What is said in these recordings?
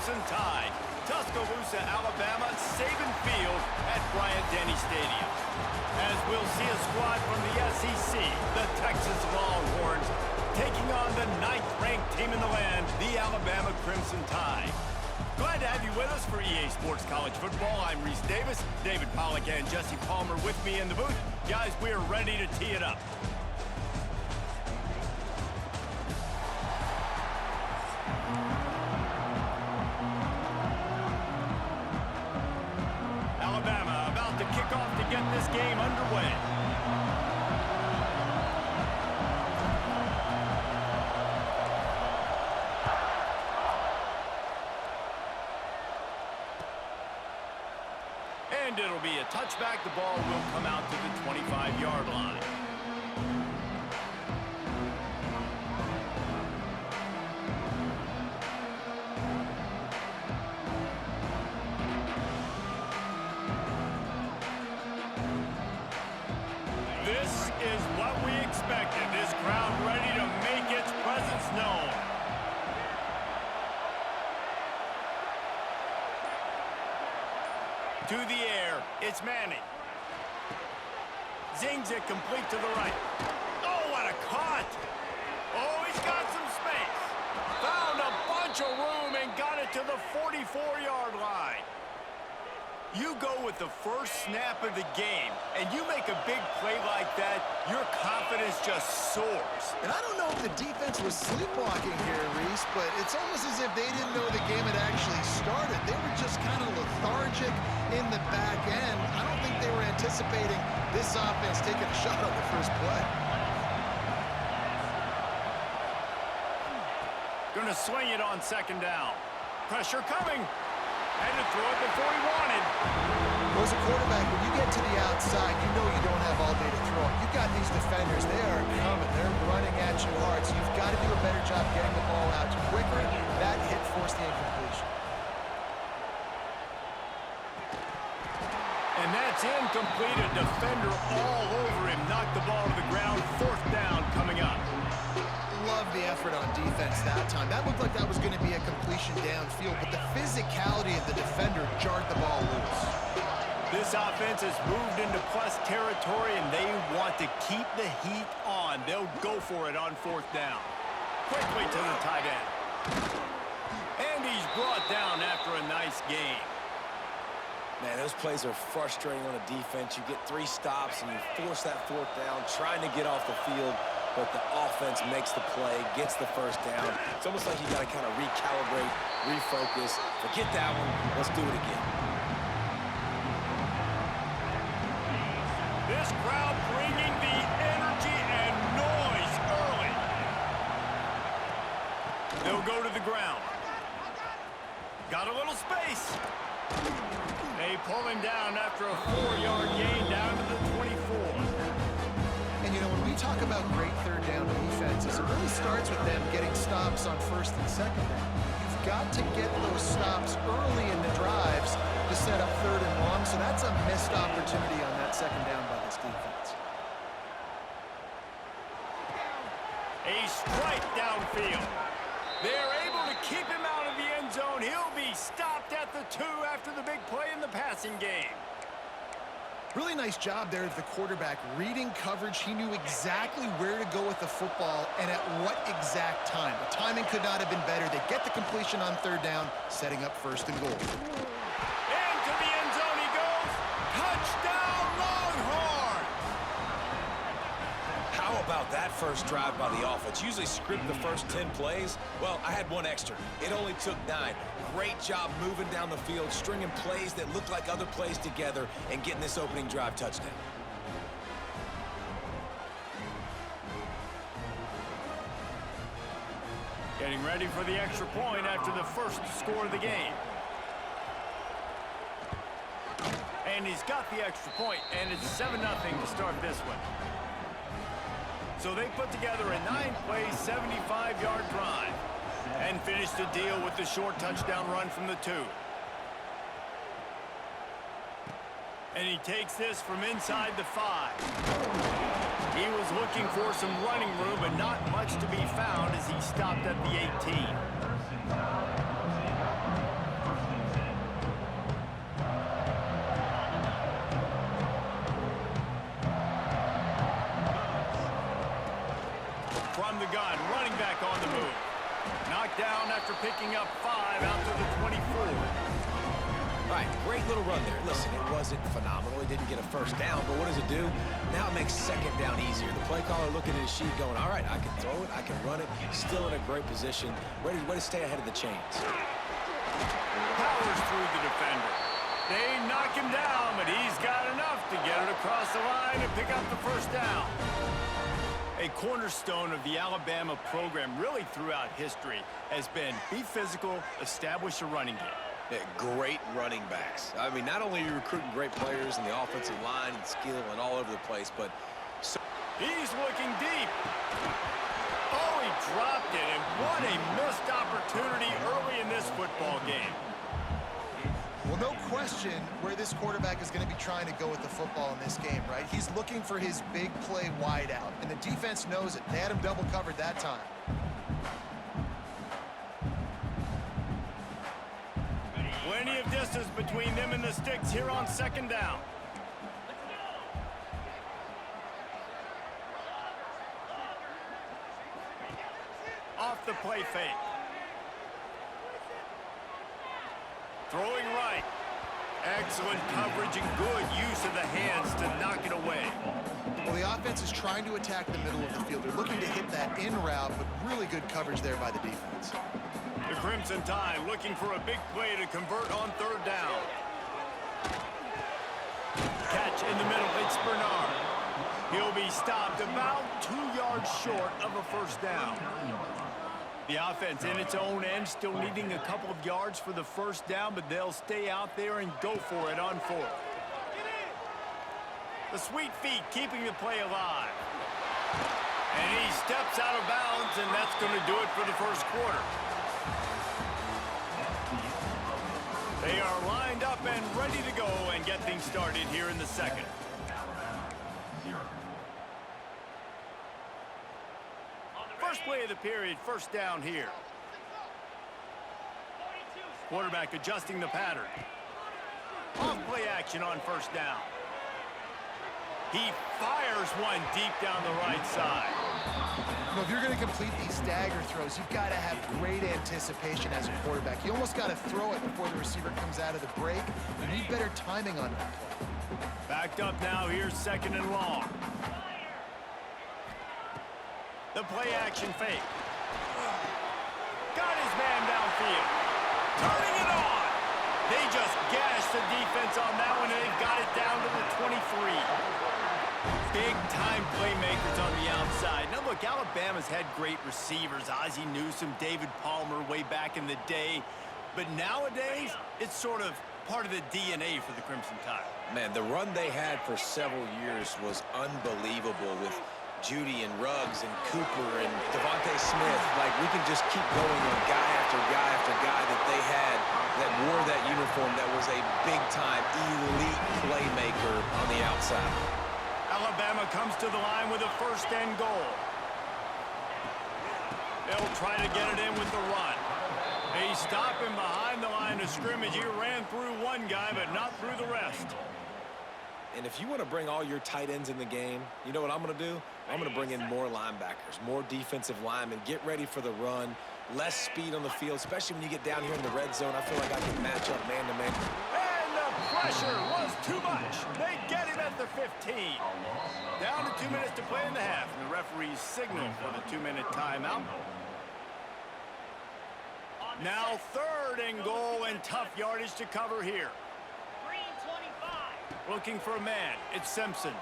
Crimson Tide. Tuscaloosa, Alabama, Saban Field at Bryant-Denny Stadium. As we'll see a squad from the SEC, the Texas Longhorns, taking on the 9th-ranked team in the land, the Alabama Crimson Tide. Glad to have you with us for EA Sports College Football. I'm Reese Davis, David Pollack and Jesse Palmer with me in the booth. Guys, we are ready to tee it up. Alabama about to kick off to get this game underway. And it'll be a touchback. The ball will come out to the 25-yard line. This is what we expected. This crowd ready to make its presence known. To the air, it's Manning. Zings it complete to the right. Oh, what a cut! Oh, he's got some space. Found a bunch of room and got it to the 44-yard line. You go with the first snap of the game, and you make a big play like that, your confidence just soars. And I don't know if the defense was sleepwalking here, Reese, but it's almost as if they didn't know the game had actually started. They were just kind of lethargic in the back end. I don't think they were anticipating this offense taking a shot on the first play. Gonna swing it on second down. Pressure coming. Had to throw it before he wanted. Well, as a quarterback, when you get to the outside, you know you don't have all day to throw. You've got these defenders. They are coming. They're running at you hard, so you've got to do a better job getting the ball out quicker. That hit forced the incompletion. And that's incomplete. A defender all over him. Knocked the ball to the ground. Fourth down coming up. Love the effort on defense that time. That looked like that was going to be a completion downfield, but the physicality of the defender jarred the ball loose. This offense has moved into plus territory, and they want to keep the heat on. They'll go for it on fourth down. Quickly to the tight end. And he's brought down after a nice gain. Man, those plays are frustrating on a defense. You get 3 stops, and you force that fourth down, trying to get off the field. But the offense makes the play, gets the first down. It's almost like you got to kind of recalibrate, refocus. Forget that one. Let's do it again. This crowd bringing the energy and noise early. They'll go to the ground. Got a little space. They pull him down after a 4-yard gain down to the 24. And, you know, when we talk about great third down defenses, it really starts with them getting stops on first and second down. You've got to get those stops early in the drives to set up third and long, so that's a missed opportunity on that second down by this defense. A strike downfield. They're able to keep him out of the end zone. He'll be stopped at the 2 after the big play in the passing game. Really nice job there of the quarterback reading coverage. He knew exactly where to go with the football and at what exact time. The timing could not have been better. They get the completion on third down, setting up first and goal. Into the end zone he goes. Touchdown, Longhorns! How about that first drive by the offense? Usually script the first 10 plays. Well, I had one extra. It only took 9. Great job moving down the field, stringing plays that look like other plays together, and getting this opening drive touchdown. Getting ready for the extra point after the first score of the game. And he's got the extra point, and it's 7-0 to start this one. So they put together a 9-play, 75-yard drive and finish the deal with the short touchdown run from the 2. And he takes this from inside the 5. He was looking for some running room, but not much to be found as he stopped at the 18. from the gun, running back on the move. Knocked down after picking up 5 out to the 24. All right, great little run there. Listen, it wasn't phenomenal. He didn't get a first down, but what does it do? Now it makes second down easier. The play caller looking at his sheet going, all right, I can throw it, I can run it. Still in a great position, ready to stay ahead of the chains. Powers through the defender. They knock him down, but he's got enough to get it across the line and pick up the first down. A cornerstone of the Alabama program really throughout history has been be physical, establish a running game. Yeah, great running backs. I mean, not only are you recruiting great players in the offensive line and skill and all over the place, but... He's looking deep. Oh, he dropped it, and what a missed opportunity early in this football game. Well, no question where this quarterback is going to be trying to go with the football in this game, right? He's looking for his big play wide out, and the defense knows it. They had him double covered that time. Plenty of distance between them and the sticks here on second down. Off the play fake. Throwing right. Excellent coverage and good use of the hands to knock it away. Well, the offense is trying to attack the middle of the field. They're looking to hit that in route, but really good coverage there by the defense. The Crimson Tide looking for a big play to convert on third down. Catch in the middle, it's Bernard. He'll be stopped about 2 yards short of a first down. The offense in its own end still needing a couple of yards for the first down, but they'll stay out there and go for it on fourth. The sweet feet keeping the play alive. And he steps out of bounds, and that's going to do it for the first quarter. They are lined up and ready to go and get things started here in the second. First play of the period, first down here. Quarterback adjusting the pattern. Off play action on first down. He fires one deep down the right side. You know, if you're going to complete these stagger throws, you've got to have great anticipation as a quarterback. You almost got to throw it before the receiver comes out of the break. You need better timing on that play. Backed up now, here's second and long. The play action fake. Got his man downfield. Turning it on. They just gashed the defense on that one, and they've got it down to the 23. Big-time playmakers on the outside. Now, look, Alabama's had great receivers. Ozzie Newsome, David Palmer way back in the day. But nowadays, it's sort of part of the DNA for the Crimson Tide. Man, the run they had for several years was unbelievable with Judy and Ruggs and Cooper and Devontae Smith. Like, we can just keep going on guy after guy after guy that they had that wore that uniform that was a big-time elite playmaker on the outside. Alabama comes to the line with a first and goal. They'll try to get it in with the run. They stop him behind the line of scrimmage. He ran through one guy, but not through the rest. And if you want to bring all your tight ends in the game, you know what I'm going to do? I'm going to bring in more linebackers, more defensive linemen, get ready for the run, less speed on the field, especially when you get down here in the red zone. I feel like I can match up man-to-man. And the pressure was too much. They get him at the 15. Down to 2 minutes to play in the half, and the referees signal for the 2-minute timeout. Now third and goal, and tough yardage to cover here. Looking for a man. It's Simpson.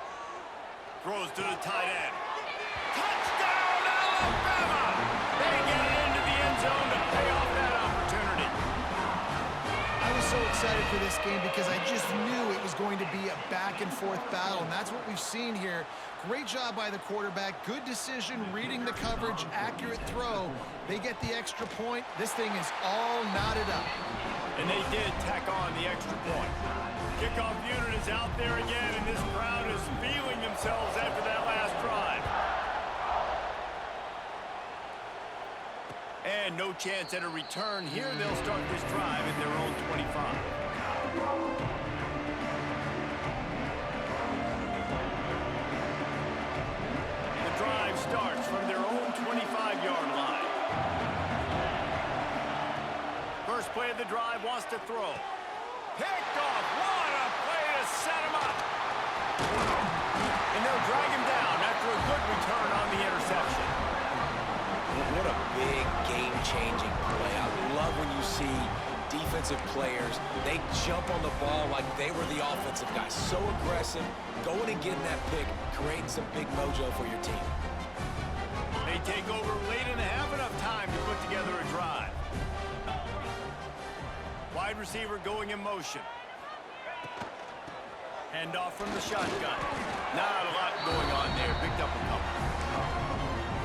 Throws to the tight end. Touchdown, Alabama! They get it into the end zone to pay off that opportunity. I was so excited for this game because I just knew it was going to be a back-and-forth battle, and that's what we've seen here. Great job by the quarterback. Good decision, reading the coverage, accurate throw. They get the extra point. This thing is all knotted up. And they did tack on the extra point. Kickoff unit is out there again, and this crowd is feeling themselves after that last drive. And no chance at a return here. They'll start this drive at their own 25. The drive starts from their own 25. the drive, wants to throw. Picked off. What a play to set him up. And they'll drag him down after a good return on the interception. What a big game-changing play. I love when you see defensive players, they jump on the ball like they were the offensive guys. So aggressive, going and getting that pick, creating some big mojo for your team. They take over late and have enough time to put together a drive. Wide receiver going in motion. Handoff from the shotgun. Not a lot going on there. Picked up a couple.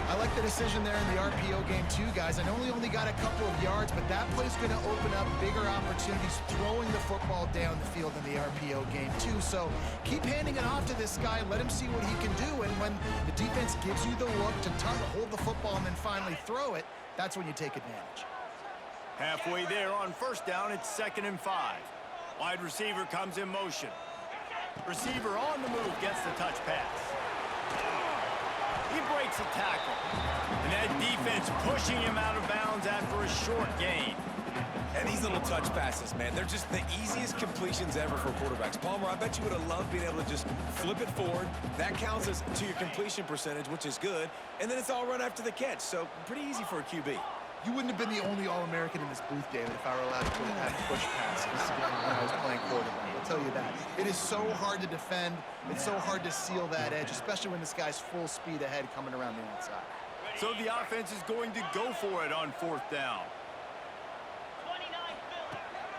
I like the decision there in the RPO game too, guys. I know he only got a couple of yards, but that play's going to open up bigger opportunities throwing the football down the field in the RPO game too. So keep handing it off to this guy. Let him see what he can do. And when the defense gives you the look to hold the football and then finally throw it, that's when you take advantage. Halfway there on first down, it's 2nd and 5. Wide receiver comes in motion. Receiver on the move, gets the touch pass. He breaks a tackle. And that defense pushing him out of bounds after a short gain. And these little touch passes, man, they're just the easiest completions ever for quarterbacks. Palmer, I bet you would have loved being able to just flip it forward. That counts as to your completion percentage, which is good. And then it's all run after the catch. So pretty easy for a QB. You wouldn't have been the only All-American in this booth, David, if I were allowed to have push passes when I was playing quarterback. I'll tell you that. It is so hard to defend. It's so hard to seal that edge, especially when this guy's full speed ahead coming around the outside. So the offense is going to go for it on 4th down.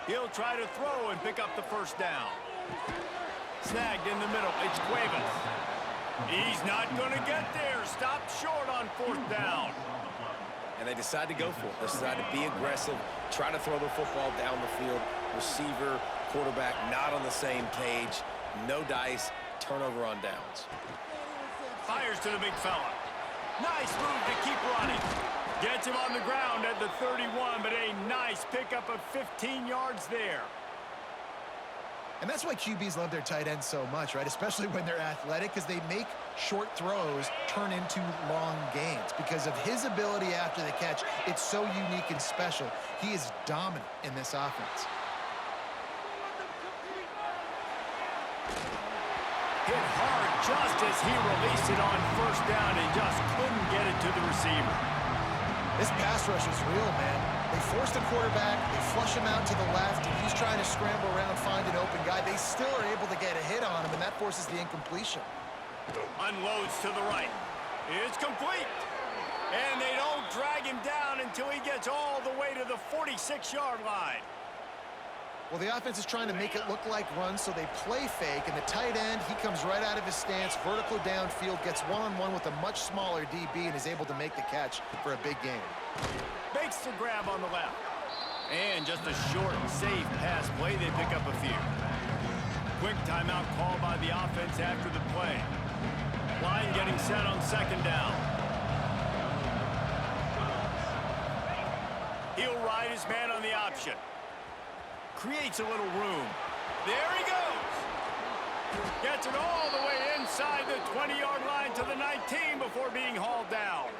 He'll try to throw and pick up the first down. Snagged in the middle. It's Cuevas. He's not going to get there. Stopped short on 4th down. And they decide to go for it. They decide to be aggressive, try to throw the football down the field. Receiver, quarterback, not on the same page. No dice, turnover on downs. Fires to the big fella. Nice move to keep running. Gets him on the ground at the 31, but a nice pickup of 15 yards there. And that's why QBs love their tight ends so much, right? Especially when they're athletic, because they make short throws turn into long gains. Because of his ability after the catch, it's so unique and special. He is dominant in this offense. Hit hard just as he released it on first down and just couldn't get it to the receiver. This pass rush is real, man. They force the quarterback, they flush him out to the left, and he's trying to scramble around, find an open guy. They still are able to get a hit on him, and that forces the incompletion. Unloads to the right. It's complete. And they don't drag him down until he gets all the way to the 46-yard line. Well, the offense is trying to make it look like runs, so they play fake, and the tight end, he comes right out of his stance, vertical downfield, gets one-on-one with a much smaller DB, and is able to make the catch for a big gain. Makes the grab on the left. And just a short, safe pass play, they pick up a few. Quick timeout call by the offense after the play. Line getting set on 2nd down. He'll ride his man on the option. Creates a little room. There he goes. Gets it all the way inside the 20-yard line to the 19 before being hauled down.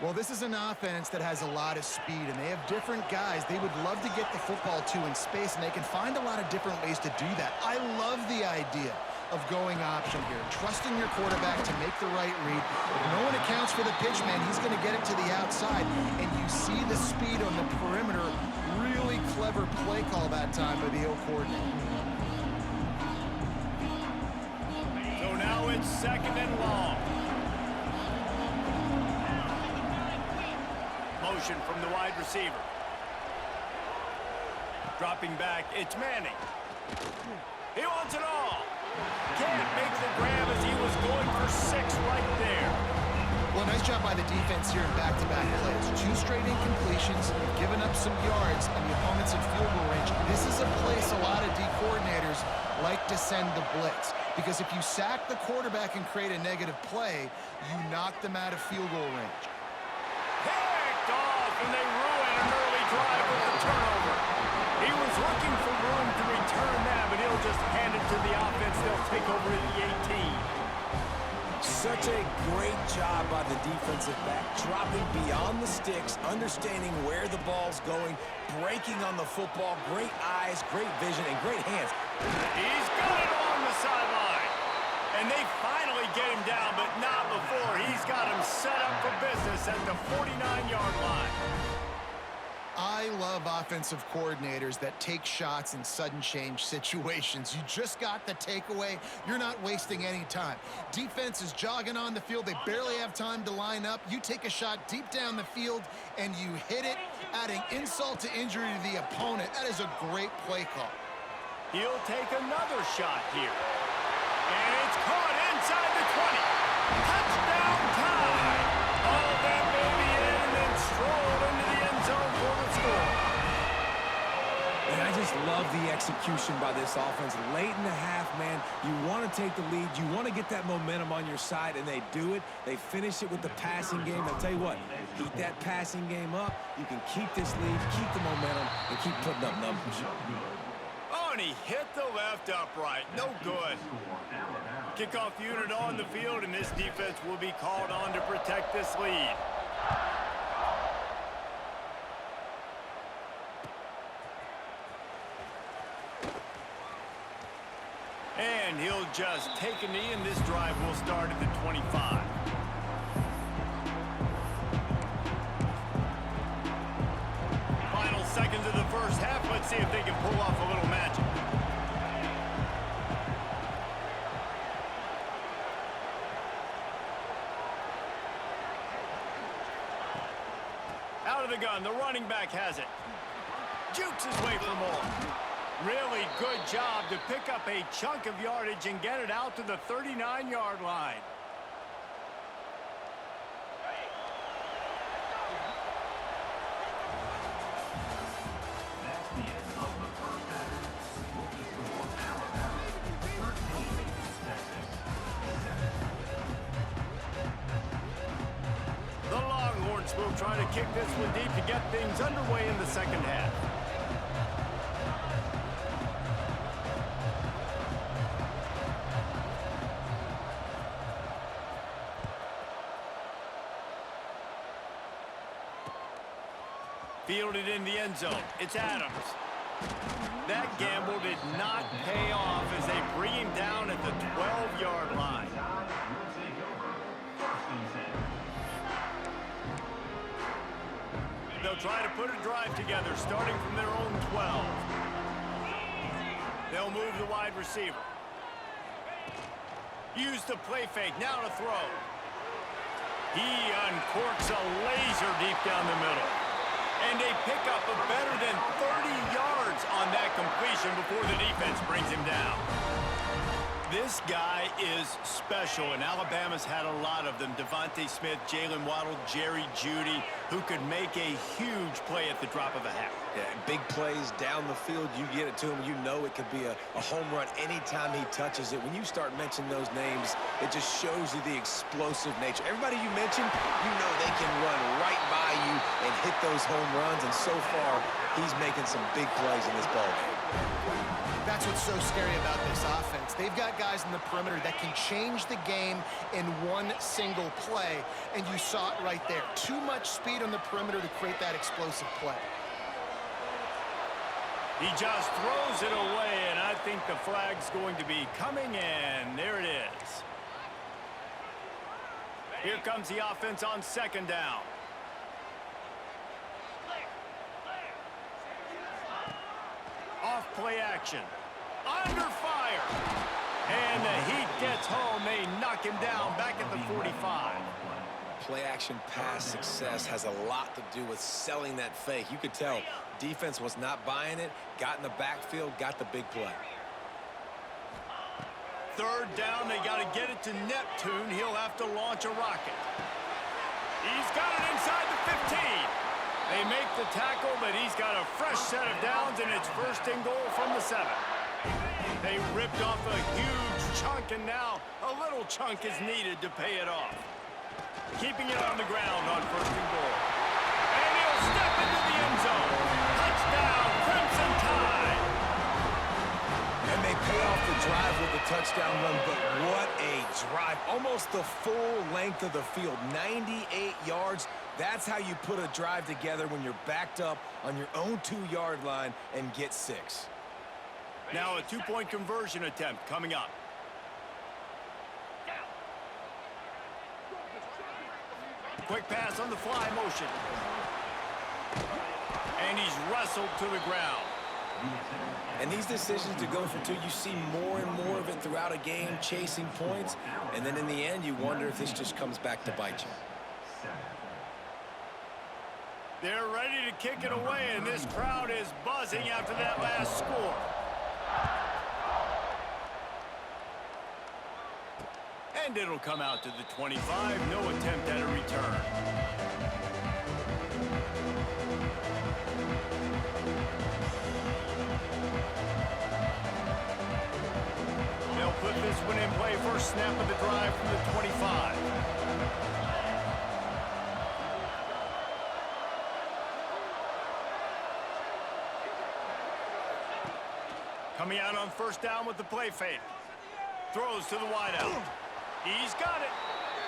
Well, this is an offense that has a lot of speed, and they have different guys they would love to get the football to in space, and they can find a lot of different ways to do that. I love the idea of going option here, trusting your quarterback to make the right read. If no one accounts for the pitch, man, he's going to get it to the outside, and you see the speed on the perimeter. Really clever play call that time by the O coordinator. So now it's 2nd and long. Motion from the wide receiver. Dropping back, it's Manning. He wants it all. Can't make the grab as he was going for 6 right there. Well, nice job by the defense here in back-to-back plays. 2 straight incompletions, giving up some yards, and the opponent's in field goal range. This is a place a lot of D coordinators like to send the blitz, because if you sack the quarterback and create a negative play, you knock them out of field goal range. Picked off, and they ruin an early drive with the turnover. He was looking for room to return that, but he'll just hand it to the offense. They'll take over at the 18. Such a great job by the defensive back, dropping beyond the sticks, understanding where the ball's going, breaking on the football, great eyes, great vision, and great hands. He's got it along the sideline. And they finally get him down, but not before he's got him set up for business at the 49-yard line. I love offensive coordinators that take shots in sudden change situations. You just got the takeaway. You're not wasting any time. Defense is jogging on the field. They barely have time to line up. You take a shot deep down the field, and you hit it, adding insult to injury to the opponent. That is a great play call. He'll take another shot here. And it's caught inside the 20. Touchdown time. All that baby in and then strolled into the end zone for the score. And I just love the execution by this offense. Late in the half, man, you want to take the lead. You want to get that momentum on your side, and they do it. They finish it with the passing game. I'll tell you what, heat that passing game up. You can keep this lead, keep the momentum, and keep putting up numbers. Oh, and he hit the left upright. No good. Kickoff unit on the field, and this defense will be called on to protect this lead. And he'll just take a knee, and this drive will start at the 25. Final seconds of the first half. Let's see if they can pull off a little magic. Out of the gun, the running back has it. Jukes his way for more. Really good job to pick up a chunk of yardage and get it out to the 39-yard line. The Longhorns will try to kick this one deep to get things underway in the second half. Fielded in the end zone. It's Adams. That gamble did not pay off as they bring him down at the 12-yard line. They'll try to put a drive together, starting from their own 12. They'll move the wide receiver. Use the play fake, now to throw. He uncorks a laser deep down the middle. And they pick up a better than 30 yards on that completion before the defense brings him down. This guy is special, and Alabama's had a lot of them. Devontae Smith, Jalen Waddle, Jerry Jeudy, who could make a huge play at the drop of a hat. Yeah, big plays down the field. You get it to him, you know it could be a home run anytime he touches it. When you start mentioning those names, it just shows you the explosive nature. Everybody you mentioned, you know they can run right by you and hit those home runs, and so far, he's making some big plays in this ballgame. That's what's so scary about this offense. They've got guys in the perimeter that can change the game in one single play, and you saw it right there. Too much speed on the perimeter to create that explosive play. He just throws it away, and I think the flag's going to be coming in. There it is. Here comes the offense on second down. Off play action. Under fire. And the heat gets home. They knock him down back at the 45. Play action pass success has a lot to do with selling that fake. You could tell defense was not buying it, got in the backfield, got the big play. Third down, they got to get it to Neptune. He'll have to launch a rocket. He's got it inside the 15. They make the tackle, but he's got a fresh set of downs, and it's first and goal from the 7. They ripped off a huge chunk, and now a little chunk is needed to pay it off. Keeping it on the ground on first and goal. And he'll step into the end zone. Touchdown, Crimson Tide. And they pay off the drive with the touchdown run, but what a drive. Almost the full length of the field, 98 yards. That's how you put a drive together when you're backed up on your own 2-yard line and get 6. Now a 2-point conversion attempt coming up. Quick pass on the fly motion. And he's wrestled to the ground. And these decisions to go for 2, you see more and more of it throughout a game, chasing points. And then in the end, you wonder if this just comes back to bite you. They're ready to kick it away, and this crowd is buzzing after that last score. And it'll come out to the 25. No attempt at a return. They'll put this one in play. First snap of the drive from the 25. Coming out on first down with the play fake. Throws to the wideout. He's got it.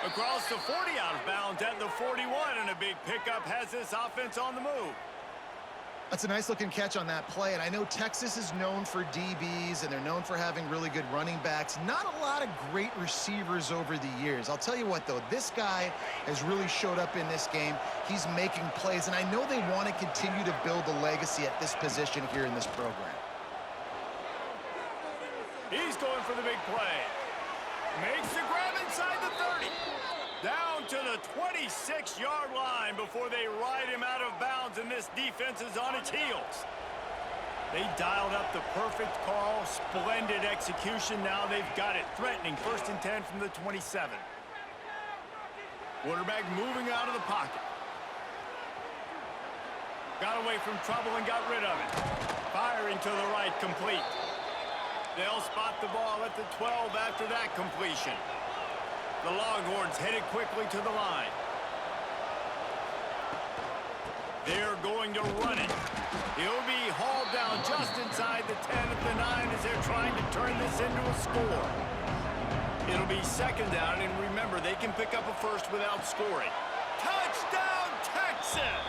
Across the 40, out of bounds at the 41, and a big pickup has this offense on the move. That's a nice-looking catch on that play, and I know Texas is known for DBs, and they're known for having really good running backs. Not a lot of great receivers over the years. I'll tell you what, though, this guy has really showed up in this game. He's making plays, and I know they want to continue to build a legacy at this position here in this program. He's going for the big play. Makes the grab inside the 30. Down to the 26-yard line before they ride him out of bounds, and this defense is on its heels. They dialed up the perfect call. Splendid execution. Now they've got it. Threatening 1st and 10 from the 27. Quarterback moving out of the pocket. Got away from trouble and got rid of it. Firing to the right, complete. They'll spot the ball at the 12 after that completion. The Longhorns headed quickly to the line. They're going to run it. He'll be hauled down just inside the 10 at the 9 as they're trying to turn this into a score. It'll be 2nd down, and remember, they can pick up a first without scoring. Touchdown, Texas!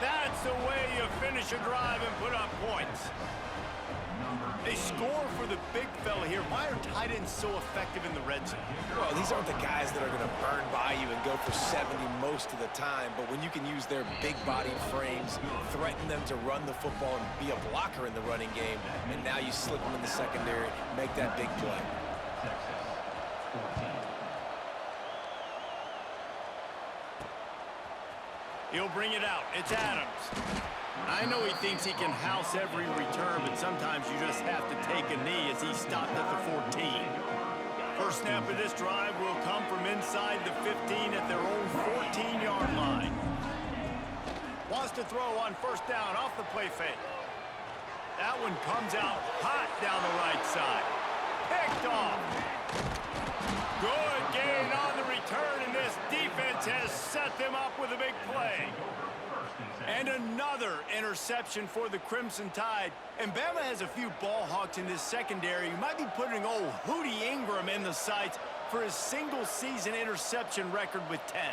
That's the way you finish a drive and put up points. They score for the big fella here. Why are tight ends so effective in the red zone? Well, these aren't the guys that are going to burn by you and go for 70 most of the time, but when you can use their big-bodied frames, threaten them to run the football and be a blocker in the running game, and now you slip them in the secondary, make that big play. He'll bring it out. It's Adams. I know he thinks he can house every return, but sometimes you just have to take a knee as he's stopped at the 14. First snap of this drive will come from inside the 15 at their own 14-yard line. Wants to throw on first down off the play fake. That one comes out hot down the right side. Picked off. Good gain on the return, and this defense has set them up with a big play. And another interception for the Crimson Tide. And Bama has a few ball hawks in this secondary. You might be putting old Hootie Ingram in the sights for his single-season interception record with 10.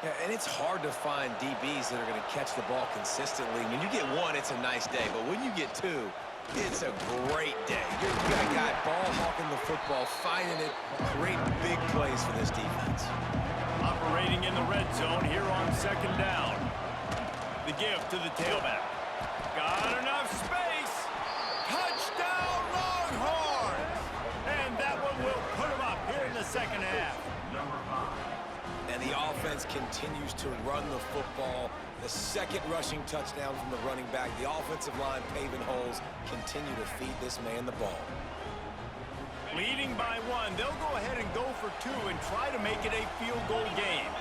Yeah, and it's hard to find DBs that are going to catch the ball consistently. When you get one, it's a nice day. But when you get two, it's a great day. You've got a guy ball hawking the football, finding it, creating big plays for this defense. Operating in the red zone here on 2nd down. The give to the tailback. Got enough space. Touchdown, Longhorns! And that one will put them up here in the 2nd half. And the offense continues to run the football. The 2nd rushing touchdown from the running back. The offensive line paving holes. Continue to feed this man the ball. Leading by 1. They'll go ahead and go for 2 and try to make it a field goal game.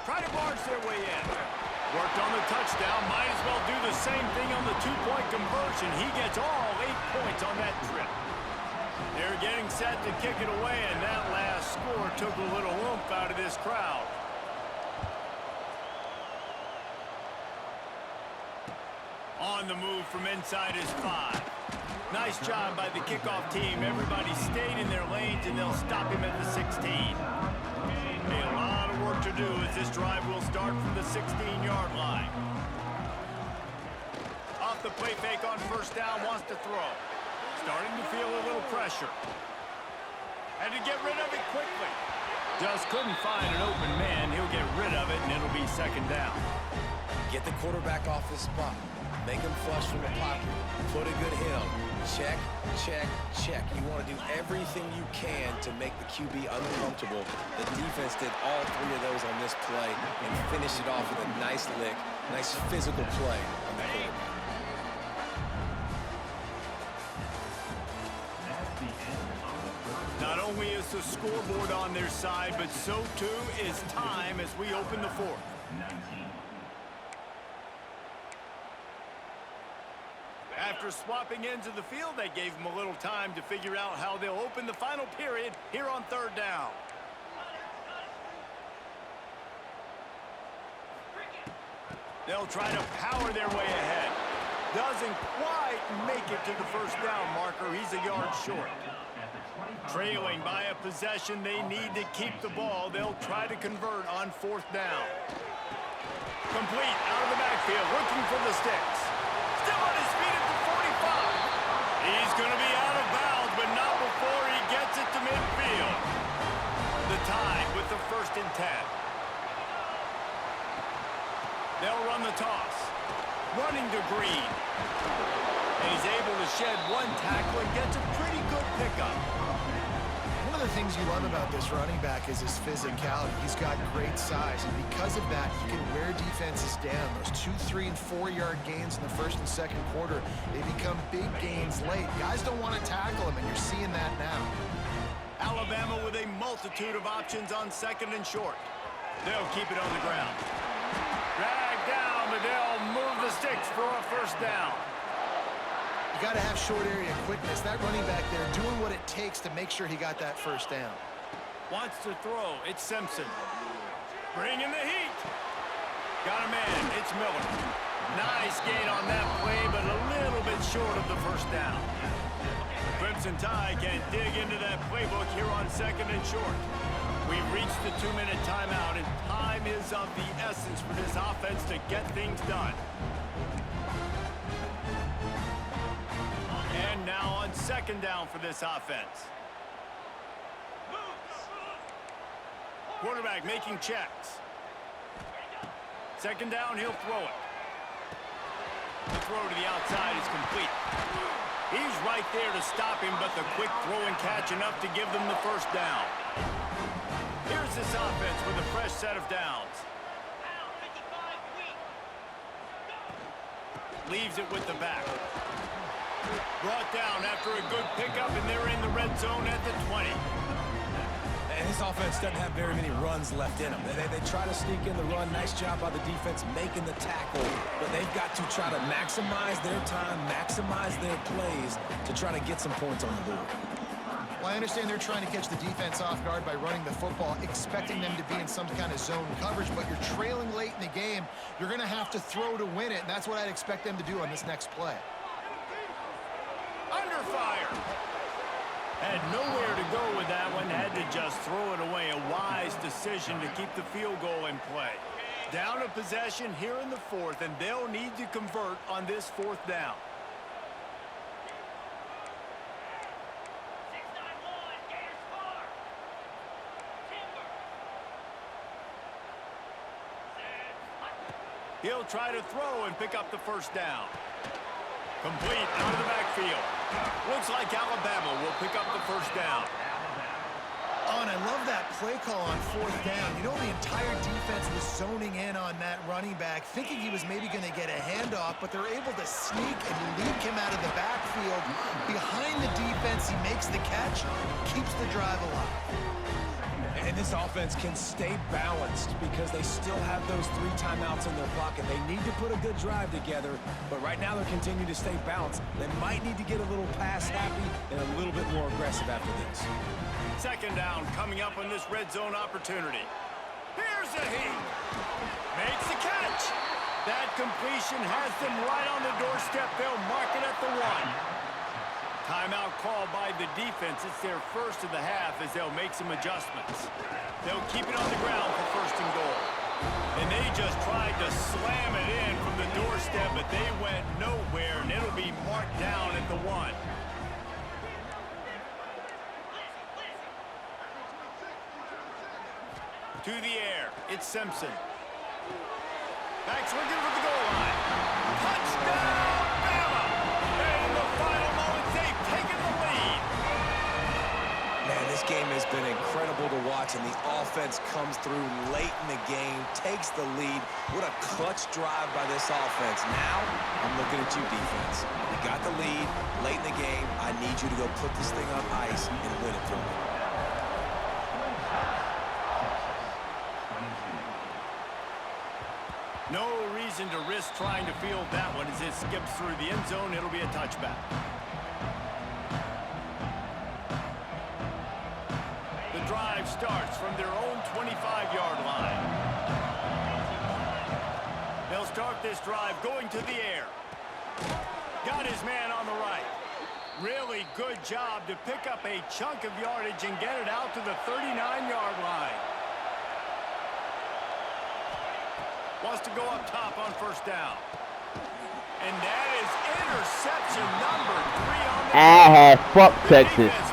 Try to barge their way in. Worked on the touchdown. Might as well do the same thing on the 2-point conversion. He gets all 8 points on that trip. They're getting set to kick it away, and that last score took a little oomph out of this crowd. On the move from inside his 5. Nice job by the kickoff team. Everybody stayed in their lanes, and they'll stop him at the 16. A lot of work to do as this drive will start from the 16-yard line. Off the play fake on first down, wants to throw. Starting to feel a little pressure. Had to get rid of it quickly. Just couldn't find an open man. He'll get rid of it, and it'll be second down. Get the quarterback off his spot. Make him flush from the pocket. Put a good hit on him. Check, check, check. You want to do everything you can to make the QB uncomfortable. The defense did all three of those on this play and finished it off with a nice lick, nice physical play on the quarterback. Not only is the scoreboard on their side, but so too is time as we open the fourth. After swapping ends of the field, they gave them a little time to figure out how they'll open the final period here on third down. They'll try to power their way ahead. Doesn't quite make it to the first down marker. He's a yard short. Trailing by a possession, they need to keep the ball. They'll try to convert on fourth down. Complete out of the backfield, looking for the sticks. Still on his feet at the 45. He's going to be out of bounds, but not before he gets it to midfield. The tie with the 1st and 10. They'll run the toss. Running to Green. And he's able to shed one tackle and gets a pretty good pickup. One of the things you love about this running back is his physicality. He's got great size, and because of that, he can wear defenses down. Those 2, 3, and 4-yard gains in the first and second quarter, they become big gains late. Guys don't want to tackle him, and you're seeing that now. Alabama with a multitude of options on second and short. They'll keep it on the ground. Drag down, but they'll move the sticks for a first down. You got to have short area quickness. That running back there doing what it takes to make sure he got that first down. Wants to throw. It's Simpson. Bringing the heat. Got a man. It's Miller. Nice gain on that play, but a little bit short of the first down. Crimson Tide can dig into that playbook here on second and short. We've reached the 2-minute timeout, and time is of the essence for this offense to get things done. And now on second down for this offense. Quarterback making checks. Second down, he'll throw it. The throw to the outside is complete. He's right there to stop him, but the quick throw and catch enough to give them the first down. Here's this offense with a fresh set of downs. Leaves it with the back. Brought down after a good pickup, and they're in the red zone at the 20. And this offense doesn't have very many runs left in them. They try to sneak in the run. Nice job by the defense making the tackle. But they've got to try to maximize their time, maximize their plays to try to get some points on the board. Well, I understand they're trying to catch the defense off guard by running the football, expecting them to be in some kind of zone coverage, but you're trailing late in the game. You're going to have to throw to win it, and that's what I'd expect them to do on this next play. Under fire. Had nowhere to go with that one. Had to just throw it away. A wise decision to keep the field goal in play. Down a possession here in the fourth, and they'll need to convert on this fourth down. He'll try to throw and pick up the first down. Complete out of the backfield. Looks like Alabama will pick up the first down. Oh, and I love that play call on fourth down. You know, the entire defense was zoning in on that running back, thinking he was maybe going to get a handoff, but they're able to sneak and leak him out of the backfield. Behind the defense, he makes the catch, keeps the drive alive. And this offense can stay balanced because they still have those 3 timeouts in their pocket. They need to put a good drive together, but right now they're continuing to stay balanced. They might need to get a little pass happy and a little bit more aggressive after this. Second down coming up on this red zone opportunity. Here's the heat. Makes the catch. That completion has them right on the doorstep. They'll mark it at the 1. Timeout call by the defense. It's their first of the half as they'll make some adjustments. They'll keep it on the ground for first and goal. And they just tried to slam it in from the doorstep, but they went nowhere, and it'll be marked down at the 1. To the air, it's Simpson. Back swinging for the goal line. Touchdown, Bama! And in the final moments, they've taken the lead. Man, this game has been incredible to watch, and the offense comes through late in the game, takes the lead. What a clutch drive by this offense. Now, I'm looking at you, defense. You got the lead late in the game. I need you to go put this thing on ice and win it for me. No reason to risk trying to field that one as it skips through the end zone. It'll be a touchback. The drive starts from their own 25-yard line. They'll start this drive going to the air. Got his man on the right. Really good job to pick up a chunk of yardage and get it out to the 39-yard line. Wants to go up top on first down. And that is interception number 3 on the fuck the Texas. defense